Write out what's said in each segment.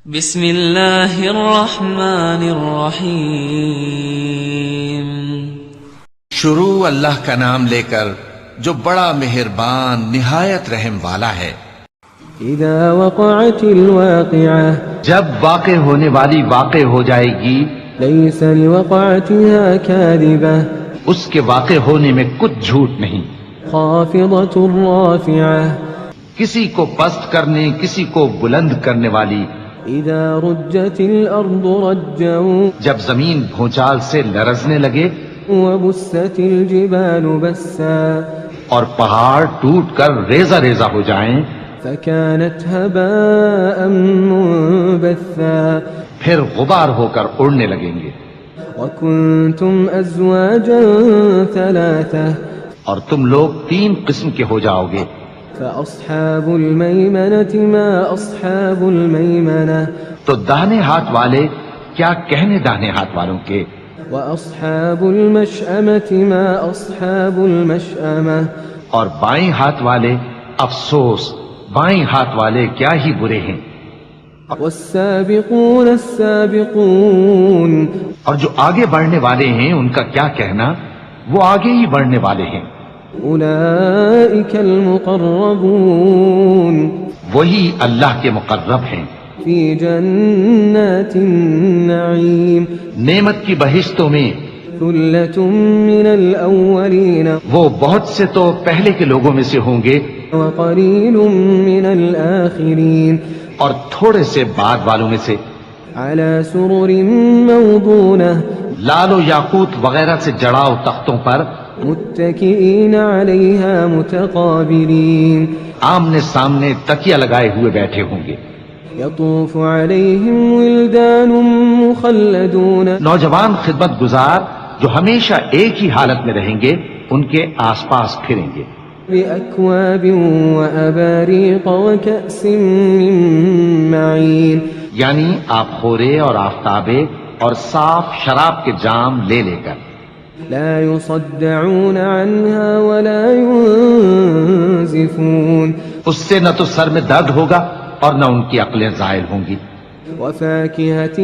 بسم اللہ الرحمن الرحیم۔ شروع اللہ کا نام لے کر جو بڑا مہربان نہایت رحم والا ہے۔ اذا وقعت الواقعہ، جب واقع ہونے والی واقع ہو جائے گی، لیس لوقعتها کاذبہ، اس کے واقع ہونے میں کچھ جھوٹ نہیں۔ خافضۃ رافعہ، کسی کو پست کرنے کسی کو بلند کرنے والی۔ اذا رجت الارض رجا، جب زمین بھونچال سے لرزنے لگے وبست الجبال بسا، اور پہاڑ ٹوٹ کر ریزہ ریزہ ہو جائیں، فكانت هباء منبثا، پھر غبار ہو کر اڑنے لگیں گے۔ وكنتم ازواجا ثلاثة، اور تم لوگ 3 قسم کے ہو جاؤ گے۔ فأصحاب الميمنة ما أصحاب الميمنة، تو داہنے ہاتھ والے کیا کہنے داہنے ہاتھ والوں کے، وأصحاب المشأمة ما أصحاب المشأمة، اور بائیں ہاتھ والے افسوس، بائیں ہاتھ والے کیا ہی برے ہیں۔ والسابقون السابقون، اور جو آگے بڑھنے والے ہیں ان کا کیا کہنا، وہ آگے ہی بڑھنے والے ہیں۔ أولئك المقربون، وہی اللہ کے مقرب ہیں، في جنات النعيم، نعمت کی بہشتوں میں۔ ثلة من الأولين وہ بہت سے تو پہلے کے لوگوں میں سے ہوں گے، وقليل من الآخرين، اور تھوڑے سے بعد والوں میں سے۔ على سرر موضونة، لال و یاقوت وغیرہ سے جڑاؤ تختوں پر، متكئين عليها متقابلين، آمنے سامنے تکیہ لگائے ہوئے بیٹھے ہوں گے۔ يطوف عليهم ولدان مخلدون، نوجوان خدمت گزار جو ہمیشہ ایک ہی حالت میں رہیں گے ان کے آس پاس پھریں گے۔ بأكواب وأباريق وكأس من معين، یعنی آپ خورے اور آفتابے اور صاف شراب کے جام لے لے کر۔ لا يصدعون عنها ولا ينزفون، اس سے نہ تو سر میں درد ہوگا اور نہ ان کی عقلیں زائل ہوں گی۔ وفاكهة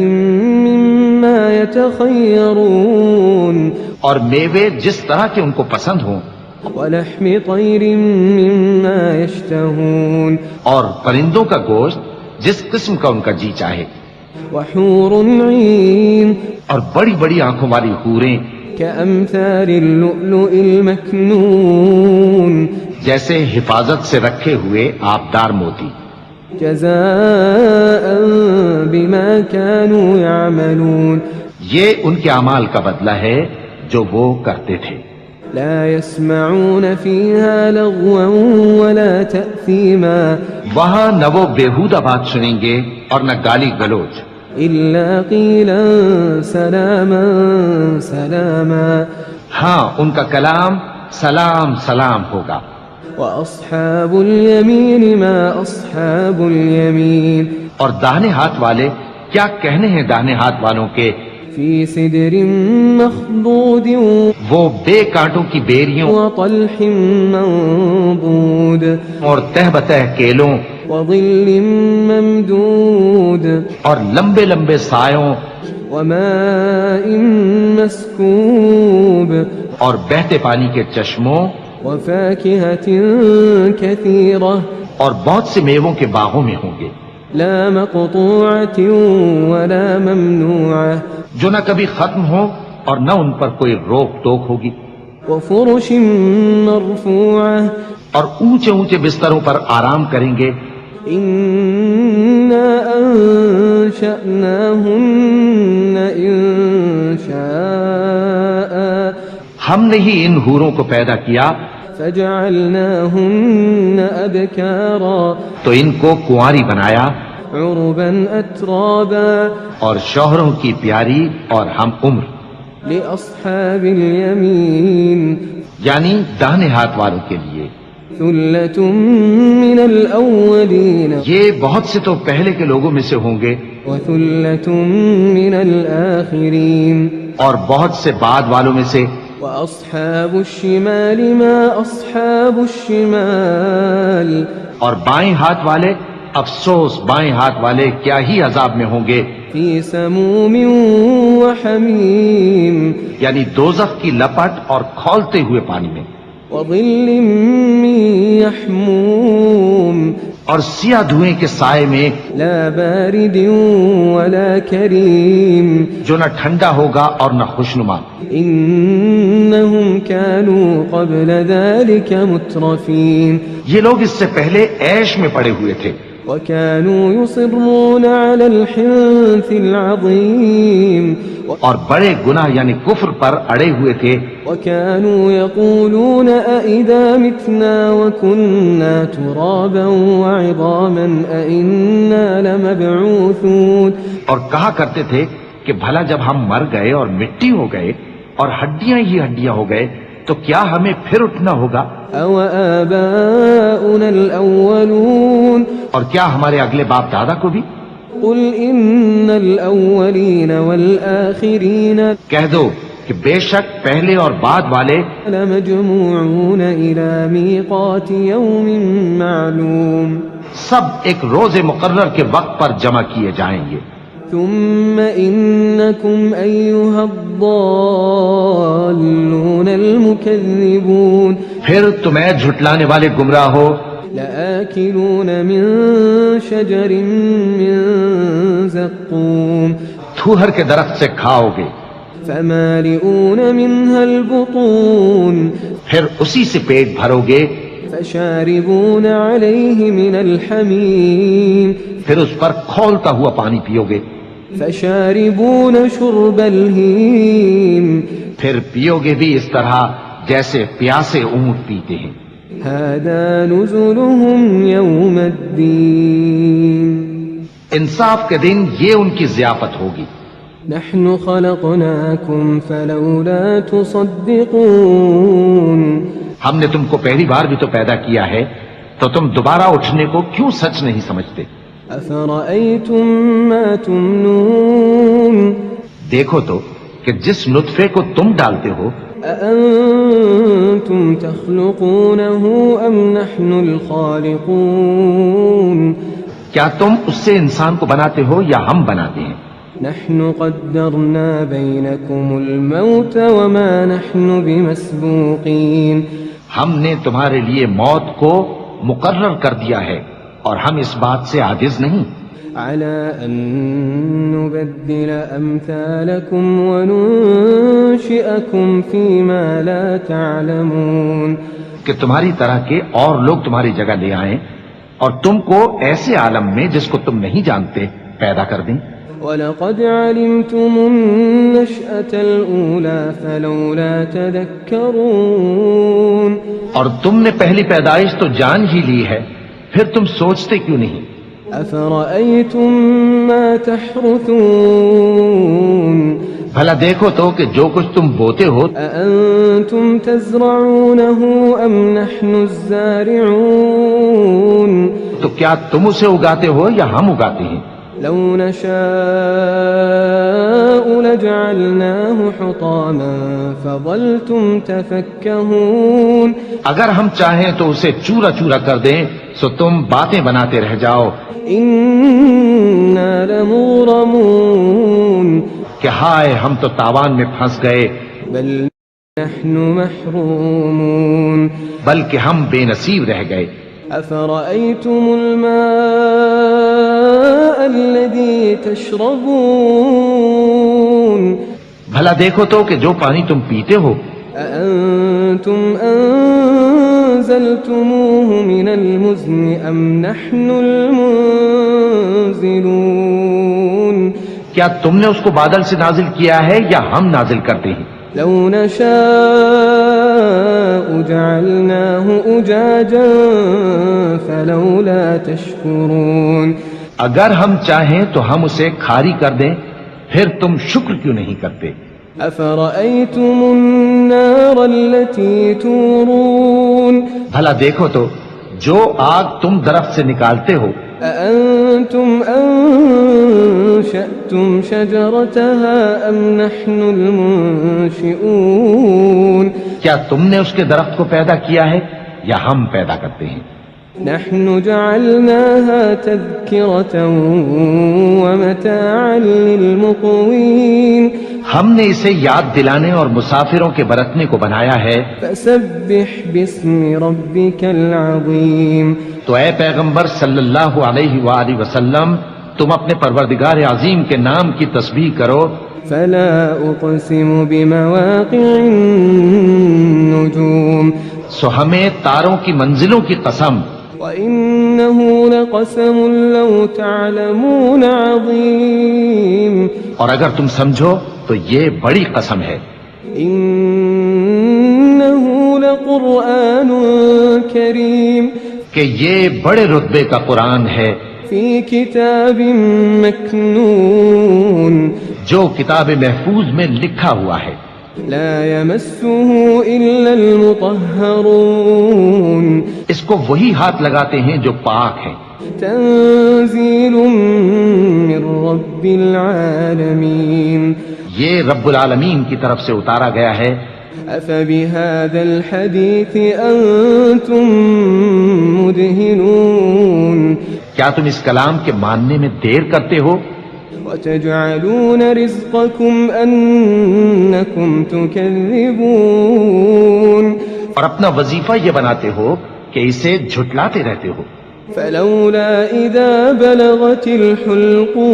مما يتخيرون، اور میوے جس طرح کے ان کو پسند ہوں، ولحم طير مما يشتهون، اور پرندوں کا گوشت جس قسم کا ان کا جی چاہے، وحور عين اور بڑی بڑی آنکھوں والی حوریں كأمثال اللؤلؤ المكنون، جیسے حفاظت سے رکھے ہوئے آبدار موتی۔ جزاء بما كانوا يعملون، یہ ان کے اعمال کا بدلہ ہے جو وہ کرتے تھے۔ لا يسمعون فيها لغوا ولا تأثيما، وہاں نہ وہ بیہودہ بات سنیں گے اور نہ گالی گلوچ، إلا قيلا سلاما سلاما، ہاں ان کا کلام سلام سلام ہوگا۔ وأصحاب اليمين ما أصحاب اليمين، اور داہنے ہاتھ والے کیا کہنے ہیں داہنے ہاتھ والوں کے، في سدر مخضود وہ بے کانٹوں کی بیریوں وطلح منضود، اور تہ بتہ کیلوں وظل ممدود، اور لمبے لمبے سایوں وماء مسكوب، اور بہتے پانی کے چشموں وفاكهة كثيرة، اور بہت سے میووں کے باغوں میں ہوں گے، لا مقطوعة ولا ممنوعة، جو نہ کبھی ختم ہو اور نہ ان پر کوئی روک ٹوک ہوگی، وفرش مرفوعة، اور اونچے اونچے بستروں پر آرام کریں گے۔ إنا أنشأناهن إنشاء، ہم نے ہی ان حوروں کو پیدا کیا فجعلناهن أبكارا، تو ان کو کنواری بنایا، عربا أترابا، اور شوہروں کی پیاری اور ہم عمر، لأصحاب اليمين، یعنی داہنے ہاتھ والوں کے لیے۔ ثلة من الأولين یہ بہت سے تو پہلے کے لوگوں میں سے ہوں گے وثلة من الآخرين، اور بہت سے بعد والوں میں سے۔ وأصحاب الشمال ما أصحاب الشمال، اور بائیں ہاتھ والے افسوس بائیں ہاتھ والے کیا ہی عذاب میں ہوں گے، فی سموم وحمیم یعنی دوزخ کی لپٹ اور کھولتے ہوئے پانی میں، وظل من یحموم اور سیاہ دھوئیں کے سائے میں، لا بارد ولا کریم جو نہ ٹھنڈا ہوگا اور نہ خوشنما۔ انہم كانوا قبل ذلك مترفین یہ لوگ اس سے پہلے عیش میں پڑے ہوئے تھے، وكانوا يصرون على الحنث العظیم اور بڑے گناہ یعنی کفر پر اڑے ہوئے تھے، وكانوا يقولون أئذا متنا وكنا ترابا وعظاما أئنا لمبعوثون، اور کہا کرتے تھے کہ بھلا جب ہم مر گئے اور مٹی ہو گئے اور ہڈیاں ہی ہڈیاں ہو گئے تو کیا ہمیں پھر اٹھنا ہوگا؟ أو آباؤنا الأولون اور کیا ہمارے اگلے باپ دادا کو بھی؟ قل إن الأولين والآخرين کہہ دو کہ بے شک پہلے اور بعد والے لمجموعون إلى ميقات يوم معلوم سب ایک روز مقرر کے وقت پر جمع کیے جائیں گے، ثم إنكم أيها الضالون المكذبون پھر تمہیں جھٹلانے والے گمراہ ہو، لآكلون من شجر من زقوم تھوہر کے درخت سے کھاؤ گے، فمالئون منها البطون پھر اسی سے پیٹ بھرو گے، فشاربون عليه من الحميم پھر اس پر کھولتا ہوا پانی پیو گے، فشاربون شرب الهيم پھر پیو گے بھی اس طرح جیسے پیاسے اونٹ پیتے ہیں۔ هذا نزلهم يوم الدين انصاف کے دن یہ ان کی ضیافت ہوگی۔ نحن خلقناكم فلولا تصدقون ہم نے تم کو پہلی بار بھی تو پیدا کیا ہے تو تم دوبارہ اٹھنے کو کیوں سچ نہیں سمجھتے؟ أفرأيتم ما تمنون دیکھو تو کہ جس نطفے کو تم ڈالتے ہو، أأنتم تخلقونه أم نحن الخالقون کیا تم اس سے انسان کو بناتے ہو یا ہم بناتے ہیں؟ نحن قدرنا بينكم الموت وما نحن بمسبوقين ہم نے تمہارے لیے موت کو مقرر کر دیا ہے اور ہم اس بات سے عاجز نہیں، على أن نبدل أمثالكم وننشئكم فيما لا تعلمون کہ تمہاری طرح کے اور لوگ تمہاری جگہ لے آئیں اور تم کو ایسے عالم میں جس کو تم نہیں جانتے پیدا کر دیں۔ وَلَقَدْ عَلِمْتُمُ النَّشْأَةَ الْأُولَى فَلَوْلَا تَذَكَّرُونَ اور تم نے پہلی پیدائش تو جان ہی لی ہے، پھر تم سوچتے کیوں نہیں؟ أَفَرَأَيْتُم مَّا تَحْرُثُونَ بھلا دیکھو تو کہ جو کچھ تم بوتے ہو، أَأَنتُمْ تَزْرَعُونَهُ أَمْ نَحْنُ الزَّارِعُونَ تو کیا تم اسے اگاتے ہو یا ہم اگاتے ہیں؟ لو نشاء لجعلناه حطاما فظلتم تفكهون اگر ہم چاہیں تو اسے چورا چورا کر دیں سو تم باتیں بناتے رہ جاؤ إنا لمغرمون کہ ہائے ہم تو تاوان میں پھنس گئے، بل نحن محرومون بلکہ ہم بے نصیب رہ گئے۔ أفرأيتم الماء الذي تشربون بھلا دیکھو تو کہ جو پانی تم پیتے ہو، أأنتم أنزلتموه من المزن أم نحن المنزلون کیا تم نے اس کو بادل سے نازل کیا ہے یا ہم نازل کرتے ہیں؟ لو نشاء جعلناه أجاجا فلولا تشكرون اگر ہم چاہیں تو ہم اسے کھاری کر دیں، پھر تم شکر کیوں نہیں کرتے؟ أفرأيتم النار التي تورون بھلا دیکھو تو جو آگ تم درخت سے نکالتے ہو، أأنتم أنشأتم شجرتها أم نحن المنشئون کیا تم نے اس کے درخت کو پیدا کیا ہے یا ہم پیدا کرتے ہیں؟ نحن جعلناها تذكرة ومتاعا للمقوين ہم نے اسے یاد دلانے اور مسافروں کے برتنے کو بنایا ہے. فسبح باسم ربك العظيم. تو اے پیغمبر صلی اللہ علیہ وآلہ وسلم تم اپنے پروردگار عظیم کے نام کی تسبیح کرو. فلا أقسم بمواقع النجوم سو ہمیں تاروں کی منزلوں کی قسم. وإنه لقسم لو تعلمون عظيم. اور اگر تم سمجھو تو یہ بڑی قسم ہے. إنه لقرآن كريم. کہ یہ بڑے رتبے کا قرآن ہے. في كتاب مكنون. جو کتاب محفوظ میں لکھا ہوا ہے. لا يمسه إلا المطهرون. اس کو وہی ہاتھ لگاتے ہیں جو پاک ہیں. تنزيل من رب العالمين. یہ رب العالمین کی طرف سے اتارا گیا ہے. أفبهذا الحديث أنتم مدهنون. کیا تم اس کلام کے ماننے میں دیر کرتے ہو؟ وتجعلون رزقكم أنكم تكذبون. اور اپنا وظیفہ یہ بناتے ہو کہ اسے جھٹلاتے رہتے ہو. فلولا إذا بلغت الحلقوم.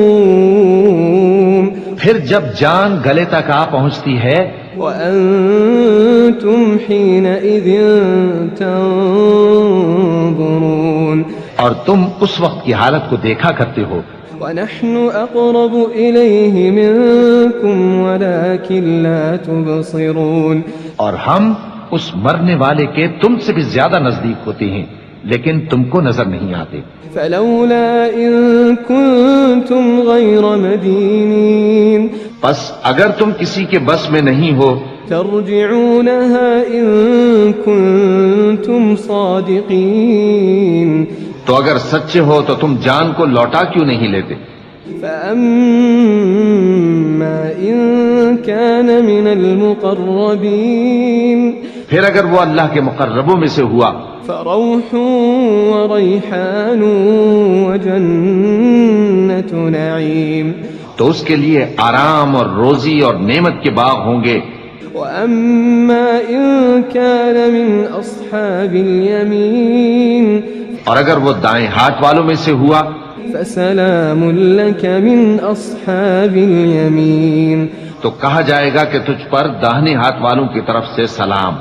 پھر جب جان گلے تک آ پہنچتی ہے وأنتم حينئذ تنظرون. اور تم اس وقت کی حالت کو دیکھا کرتے ہو. ونحن أقرب إليه منكم ولكن لا تبصرون. اور ہم اس مرنے والے کے تم سے بھی زیادہ نزدیک ہوتے ہیں لیکن تم کو نظر نہیں آتے. فلولا إن كنتم غير مدينين. بس اگر تم کسی کے بس میں نہیں ہو ترجعونها إن كنتم صادقين. تو اگر سچے ہو تو تم جان کو لوٹا کیوں نہیں لیتے؟ فأما إن كان من المقربين. پھر اگر وہ اللہ کے مقربوں میں سے ہوا فروح وريحان وجنة نعيم. تو اس کے لیے آرام اور روزی اور نعمت کے باغ ہوں گے. وأما إن كان من أصحاب اليمين. اور اگر وہ دائیں ہاتھ والوں میں سے ہوا فسلام لك من أصحاب اليمين. تو کہا جائے گا کہ تجھ پر داہنے ہاتھ والوں کی طرف سے سلام.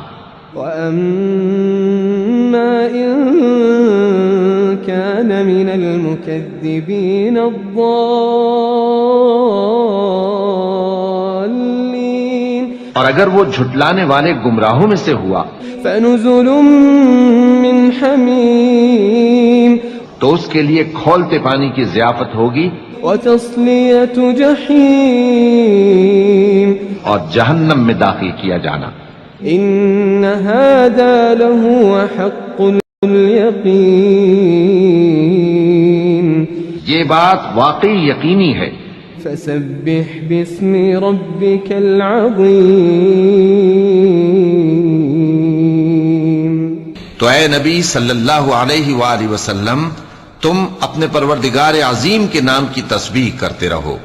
وأما إن كان من المكذبين الضالين. اور اگر وہ جھٹلانے والے گمراہوں میں سے ہوا فنزل من حمیم. تو اس کے لیے کھولتے پانی کی ضیافت ہوگی وتصلیۃ جحیم. اور جہنم میں داخل کیا جانا. ان هذا لهو حق اليقین. یہ بات واقعی یقینی ہے. فسبح باسم ربك العظیم. تو اے نبی صلی اللہ علیہ وآلہ وسلم تم اپنے پروردگار عظیم کے نام کی تسبیح کرتے رہو.